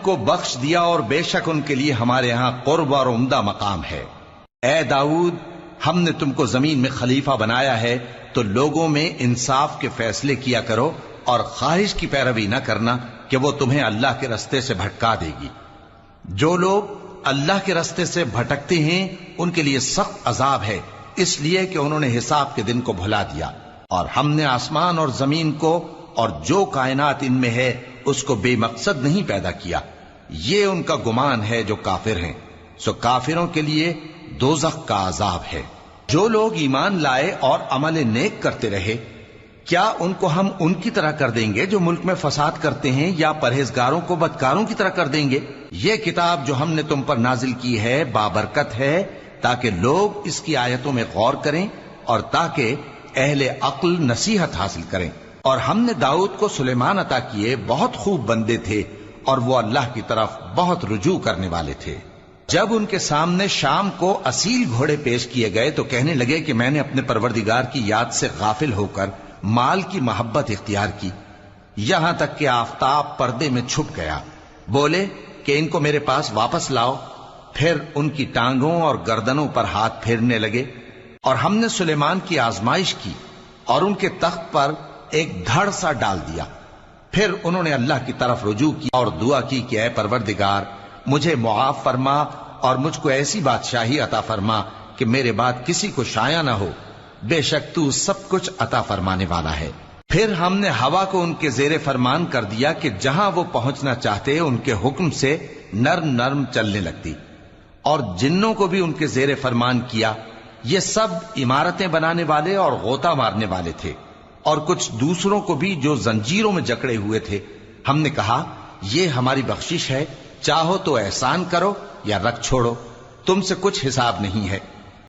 کو بخش دیا اور بے شک ان کے لیے ہمارے ہاں قرب اور عمدہ مقام ہے۔ اے داؤد، ہم نے تم کو زمین میں خلیفہ بنایا ہے تو لوگوں میں انصاف کے فیصلے کیا کرو اور خواہش کی پیروی نہ کرنا کہ وہ تمہیں اللہ کے رستے سے بھٹکا دے گی۔ جو لوگ اللہ کے رستے سے بھٹکتے ہیں ان کے لیے سخت عذاب ہے، اس لیے کہ انہوں نے حساب کے دن کو بھلا دیا۔ اور ہم نے آسمان اور زمین کو اور جو کائنات ان میں ہے اس کو بے مقصد نہیں پیدا کیا، یہ ان کا گمان ہے جو کافر ہیں، سو کافروں کے لیے دوزخ کا عذاب ہے۔ جو لوگ ایمان لائے اور عمل نیک کرتے رہے، کیا ان کو ہم ان کی طرح کر دیں گے جو ملک میں فساد کرتے ہیں، یا پرہیزگاروں کو بدکاروں کی طرح کر دیں گے؟ یہ کتاب جو ہم نے تم پر نازل کی ہے بابرکت ہے، تاکہ لوگ اس کی آیتوں میں غور کریں اور تاکہ اہل عقل نصیحت حاصل کریں۔ اور ہم نے داؤد کو سلیمان عطا کیے، بہت خوب بندے تھے اور وہ اللہ کی طرف بہت رجوع کرنے والے تھے۔ جب ان کے سامنے شام کو اصیل گھوڑے پیش کیے گئے تو کہنے لگے کہ میں نے اپنے پروردگار کی یاد سے غافل ہو کر مال کی محبت اختیار کی، یہاں تک کہ آفتاب پردے میں چھپ گیا۔ بولے کہ ان کو میرے پاس واپس لاؤ، پھر ان کی ٹانگوں اور گردنوں پر ہاتھ پھیرنے لگے۔ اور ہم نے سلیمان کی آزمائش کی اور ان کے تخت پر ایک دھڑ سا ڈال دیا۔ پھر انہوں نے اللہ کی طرف رجوع کی اور دعا کی کہ اے پروردگار، مجھے معاف فرما اور مجھ کو ایسی بادشاہی عطا فرما کہ میرے بعد کسی کو شایع نہ ہو، بے شک تو سب کچھ عطا فرمانے والا ہے۔ پھر ہم نے ہوا کو ان کے زیر فرمان کر دیا کہ جہاں وہ پہنچنا چاہتے ان کے حکم سے نرم نرم چلنے لگتی، اور جنوں کو بھی ان کے زیر فرمان کیا۔ یہ سب عمارتیں بنانے والے اور غوطہ مارنے والے تھے، اور کچھ دوسروں کو بھی جو زنجیروں میں جکڑے ہوئے تھے۔ ہم نے کہا یہ ہماری بخشش ہے، چاہو تو احسان کرو یا رکھ چھوڑو، تم سے کچھ حساب نہیں ہے۔